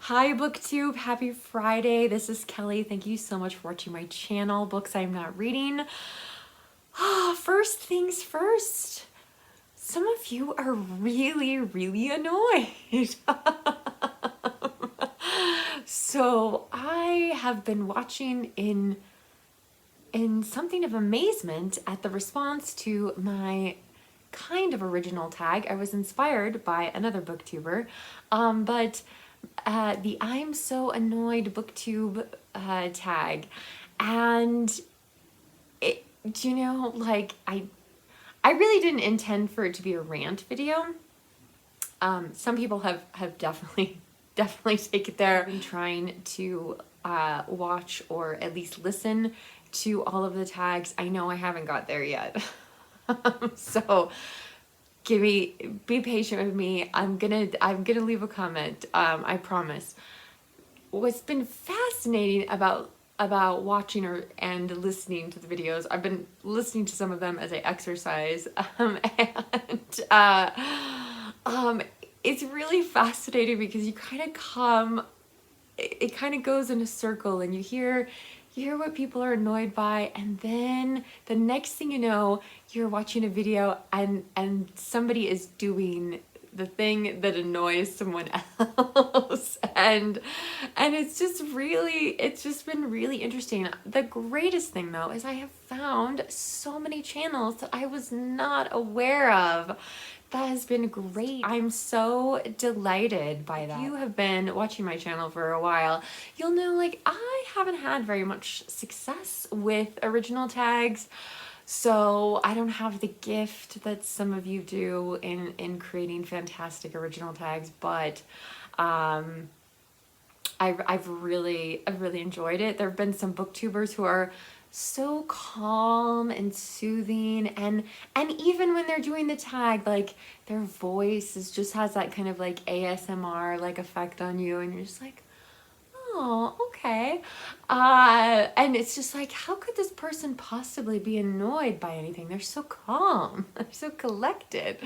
Hi Booktube, happy Friday. This is Kelly. Thank you so much for watching my channel, Books I'm Not Reading. First things first, some of you are really annoyed. So I have been watching in something of amazement at the response to my kind of original tag. I was inspired by another booktuber, but the I'm so annoyed booktube tag, and like I really didn't intend for it to be a rant video. Some people have definitely taken there trying to watch or at least listen to all of the tags. I know I haven't got there yet. So be patient with me. I'm gonna leave a comment. I promise. What's been fascinating about watching and listening to the videos, I've been listening to some of them as I exercise, it's really fascinating because you kind of it kind of goes in a circle, and you hear what people are annoyed by, and then the next thing you know, you're watching a video and somebody is doing the thing that annoys someone else, and it's just been really interesting. The greatest thing though is I have found so many channels that I was not aware of. That has been great. I'm so delighted by that. If you have been watching my channel for a while, you'll know like I haven't had very much success with original tags. So I don't have the gift that some of you do in creating fantastic original tags, but I've really enjoyed it. There have been some booktubers who are so calm and soothing, and even when they're doing the tag, like their voice just has that kind of like ASMR like effect on you, and you're just like, oh, okay. And it's just like, how could this person possibly be annoyed by anything? They're so calm. They're so collected.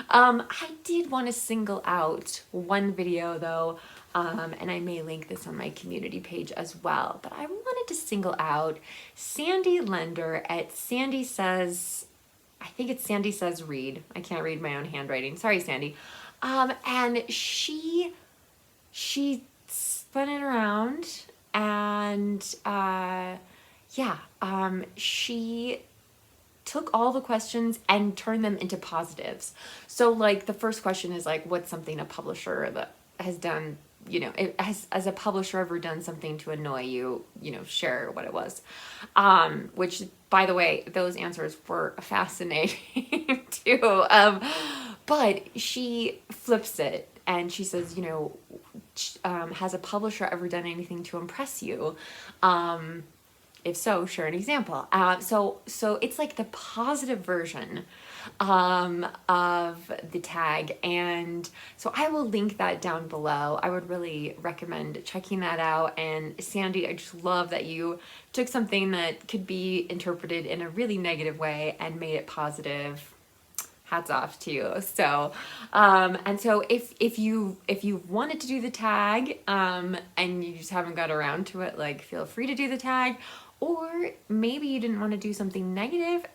I did want to single out one video though, and I may link this on my community page as well, but I wanted to single out Sandy Lender at Sandy Says, I think it's Sandy Says Read. I can't read my own handwriting. Sorry, Sandy. And she spun it around, and she took all the questions and turned them into positives. So like the first question is like, what's something a publisher that has done, has a publisher ever done something to annoy you, share what it was. Which, by the way, those answers were fascinating too. But she flips it and she says, has a publisher ever done anything to impress you? If so, share an example. So it's like the positive version of the tag, and so I will link that down below. I would really recommend checking that out. And Sandy, I just love that you took something that could be interpreted in a really negative way and made it positive. Hats off to you. So and so if you wanted to do the tag and you just haven't got around to it, like feel free to do the tag. Or maybe you didn't want to do something negative,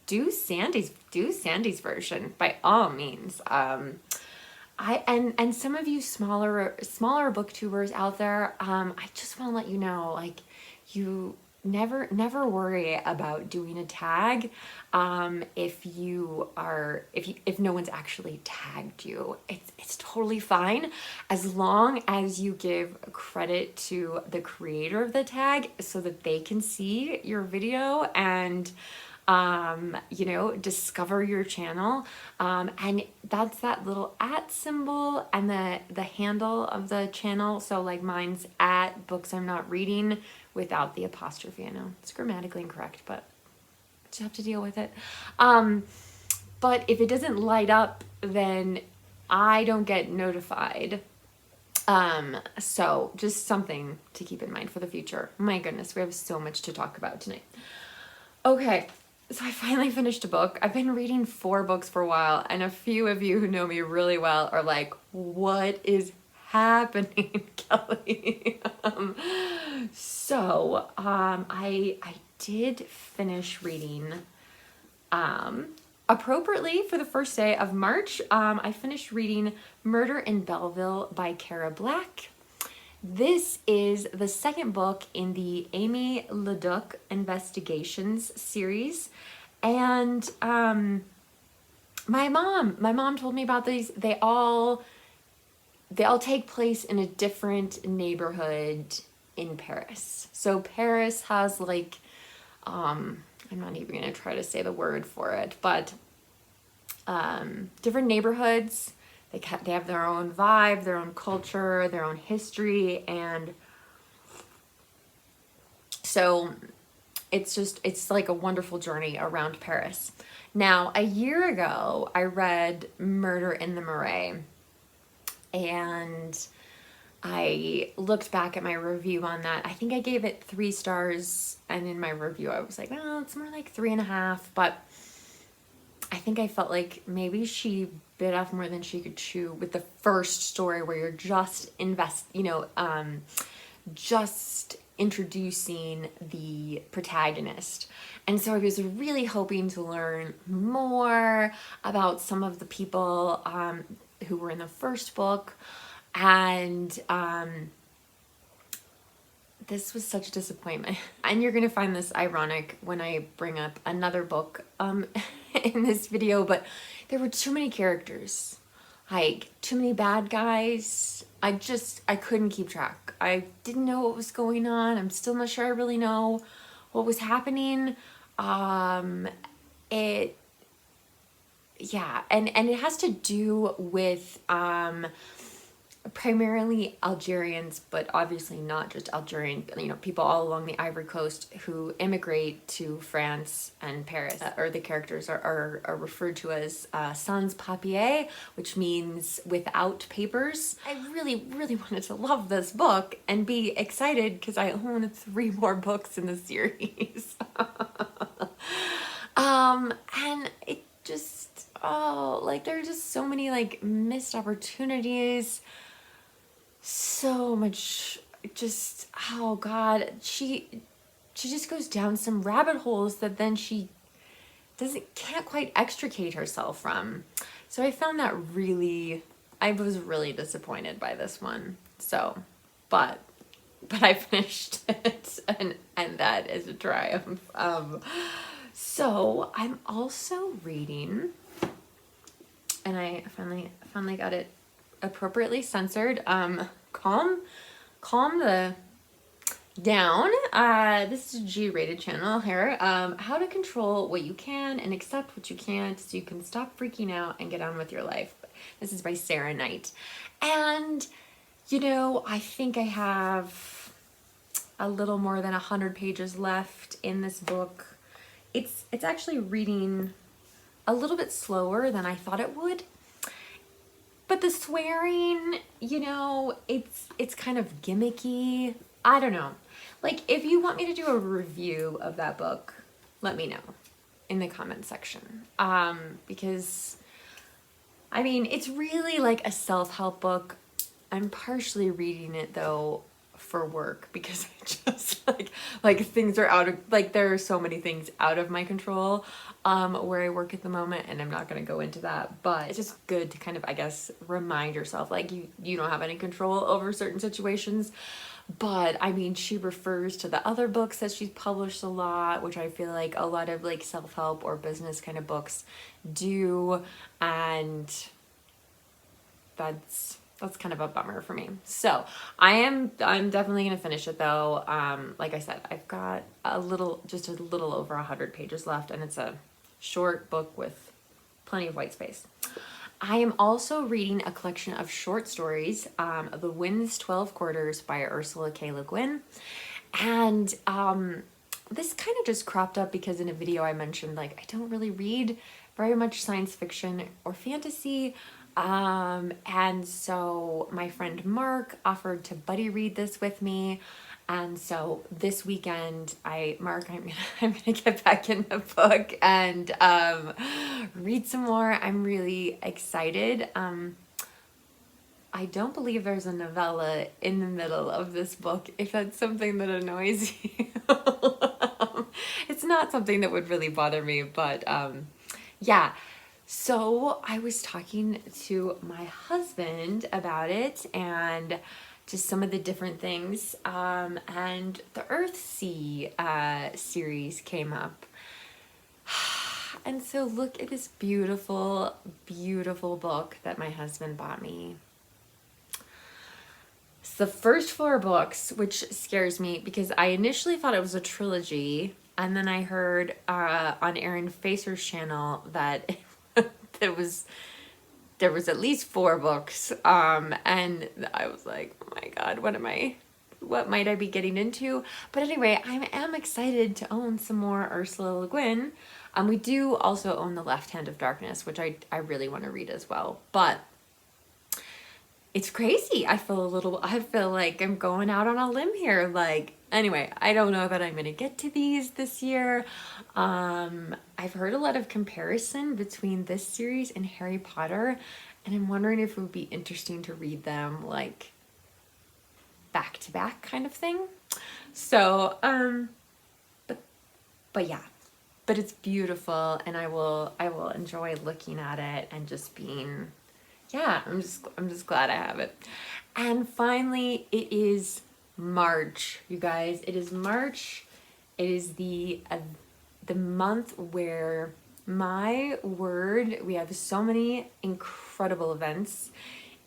do Sandy's version by all means. And some of you smaller booktubers out there, I just want to let you know, like, you never worry about doing a tag if no one's actually tagged you. It's totally fine as long as you give credit to the creator of the tag so that they can see your video and discover your channel. And that's that little @ symbol and the handle of the channel. So like mine's @ Books I'm Not Reading without the apostrophe. I know it's grammatically incorrect, but just have to deal with it. But if it doesn't light up, then I don't get notified. So just something to keep in mind for the future. My goodness, we have so much to talk about tonight. Okay. So I finally finished a book. I've been reading 4 books for a while, and a few of you who know me really well are like, what is happening, Kelly? I did finish reading, appropriately for the first day of March. I finished reading Murder in Belleville by Cara Black. This is the second book in the Amy Leduc Investigations series. And my mom told me about these. They all take place in a different neighborhood in Paris. So Paris has like, I'm not even going to try to say the word for it, but different neighborhoods. They have their own vibe, their own culture, their own history, and so it's like a wonderful journey around Paris. Now, a year ago, I read Murder in the Marais, and I looked back at my review on that. I think I gave it 3 stars, and in my review, I was like, well, it's more like 3.5, but I think I felt like maybe she bit off more than she could chew with the first story, where you're just just introducing the protagonist. And so I was really hoping to learn more about some of the people who were in the first book, and this was such a disappointment. And you're gonna find this ironic when I bring up another book in this video, but there were too many characters, like too many bad guys. I couldn't keep track. I didn't know what was going on. I'm still not sure I really know what was happening. And it has to do with primarily Algerians, but obviously not just Algerian, people all along the Ivory Coast who immigrate to France and Paris, or the characters are referred to as sans papier, which means without papers. I really, really wanted to love this book and be excited because I own 3 more books in the series. And it just, there are just so many missed opportunities. So much, just, oh God, she just goes down some rabbit holes that then she can't quite extricate herself from. So I found that I was really disappointed by this one. So, but I finished it, and that is a triumph. So I'm also reading, and I finally got it appropriately censored. Calm the down. This is a G-rated channel here. How to control what you can and accept what you can't, so you can stop freaking out and get on with your life. This is by Sarah Knight. And I think I have a little more than 100 pages left in this book. It's actually reading a little bit slower than I thought it would. But the swearing, it's kind of gimmicky. I don't know. If you want me to do a review of that book, let me know in the comment section. Because, it's really like a self-help book. I'm partially reading it, though, for work, because I just things are out of, there are so many things out of my control where I work at the moment, and I'm not going to go into that, but it's just good to kind of, I guess, remind yourself you don't have any control over certain situations. But she refers to the other books that she's published a lot, which I feel like a lot of self-help or business kind of books do, and that's kind of a bummer for me. So I'm definitely gonna finish it, though. Like I said, I've got just a little over 100 pages left, and it's a short book with plenty of white space. I am also reading a collection of short stories, The Wind's 12 Quarters by Ursula K. Le Guin. And this kind of just cropped up because in a video I mentioned, I don't really read very much science fiction or fantasy. And so my friend Mark offered to buddy read this with me. And so this weekend, Mark, I'm gonna get back in the book and read some more. I'm really excited. I don't believe there's a novella in the middle of this book, if that's something that annoys you. It's not something that would really bother me, but yeah. So I was talking to my husband about it and just some of the different things. And the Earthsea series came up. And so look at this beautiful, beautiful book that my husband bought me. It's the first 4 books, which scares me because I initially thought it was a trilogy. And then I heard on Aaron Facer's channel that there was at least 4 books. And I was like, oh my God, what might I be getting into? But anyway, I am excited to own some more Ursula Le Guin. We do also own The Left Hand of Darkness, which I really want to read as well. But it's crazy. I feel like I'm going out on a limb here. Like, anyway, I don't know that I'm going to get to these this year. I've heard a lot of comparison between this series and Harry Potter, and I'm wondering if it would be interesting to read them like back to back kind of thing. So, but yeah, but it's beautiful, and I will enjoy looking at it and just being, yeah, I'm just glad I have it. And finally, it is March, you guys. It is March. It is the month where, my word, we have so many incredible events.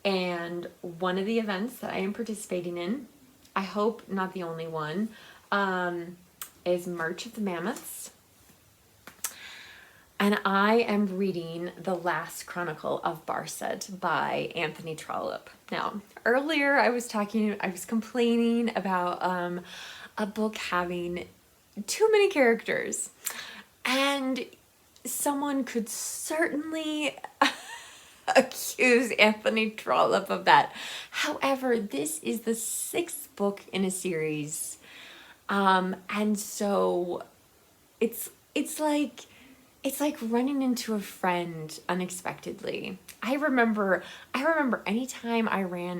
And one of the events that I am participating in, I hope not the only one, is March of the Mammoths. And I am reading The Last Chronicle of Barset by Anthony Trollope. Now, earlier I was complaining about a book having too many characters. And someone could certainly accuse Anthony Trollope of that. However, this is the 6th book in a series. And so it's like running into a friend unexpectedly. I remember anytime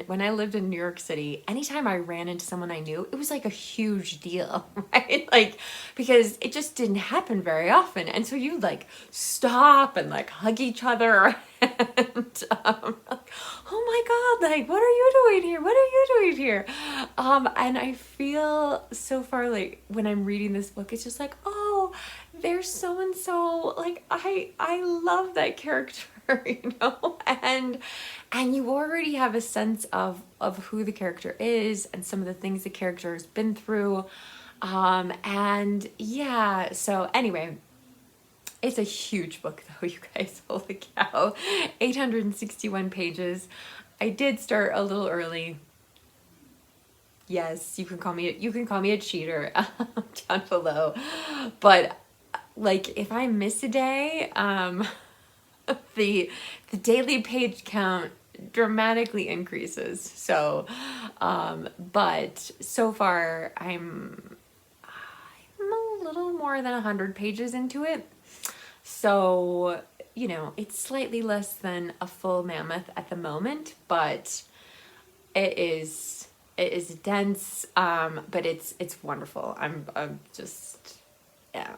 when I lived in New York City, anytime I ran into someone I knew, it was like a huge deal, right? Like, because it just didn't happen very often. And so you like stop and like hug each other and like, oh my God, like, what are you doing here? What are you doing here? And I feel so far, like, when I'm reading this book, it's just like, oh, there's so-and-so, like, I love that character, you know, and you already have a sense of who the character is and some of the things the character has been through, and yeah, so anyway, it's a huge book though, you guys. Holy cow, 861 pages. I did start a little early. Yes, you can call me a cheater down below, but like, if I miss a day, the daily page count dramatically increases. So, but so far I'm a little more than 100 pages into it. So, you know, it's slightly less than a full mammoth at the moment, but it is dense, but it's wonderful. I'm just, yeah,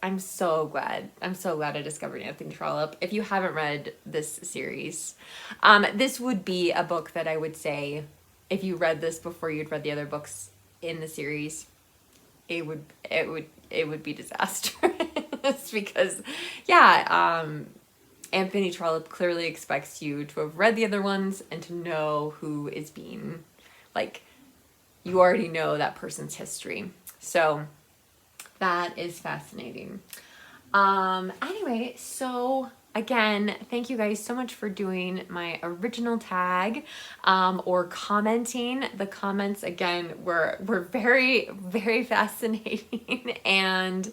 I'm so glad I discovered Anthony Trollope. If you haven't read this series, this would be a book that I would say, if you read this before you'd read the other books in the series, it would be disastrous. Because, yeah, Anthony Trollope clearly expects you to have read the other ones and to know who is being, like, you already know that person's history. So that is fascinating. Anyway, so again, thank you guys so much for doing my original tag, or commenting. The comments again were very, very fascinating. And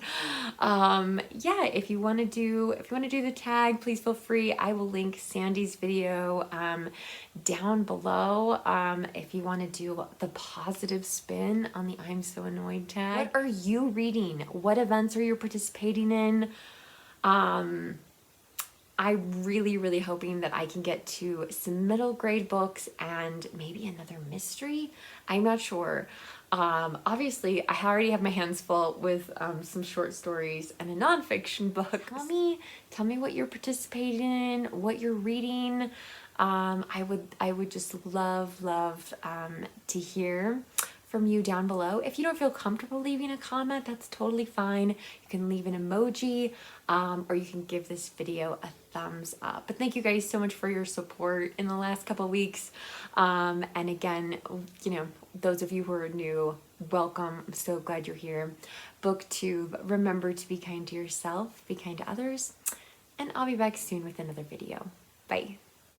yeah, if you want to do the tag, please feel free. I will link Sandy's video down below, if you want to do the positive spin on the I'm So Annoyed tag. What are you reading? What events are you participating in? I'm really, really hoping that I can get to some middle grade books and maybe another mystery. I'm not sure. Obviously, I already have my hands full with some short stories and a nonfiction book. Tell me what you're participating in, what you're reading. I would just love to hear from you down below. If you don't feel comfortable leaving a comment, that's totally fine. You can leave an emoji, or you can give this video a thumbs up. But thank you guys so much for your support in the last couple weeks. And again, you know, those of you who are new, welcome. I'm so glad you're here. Booktube, remember to be kind to yourself, be kind to others, and I'll be back soon with another video. Bye.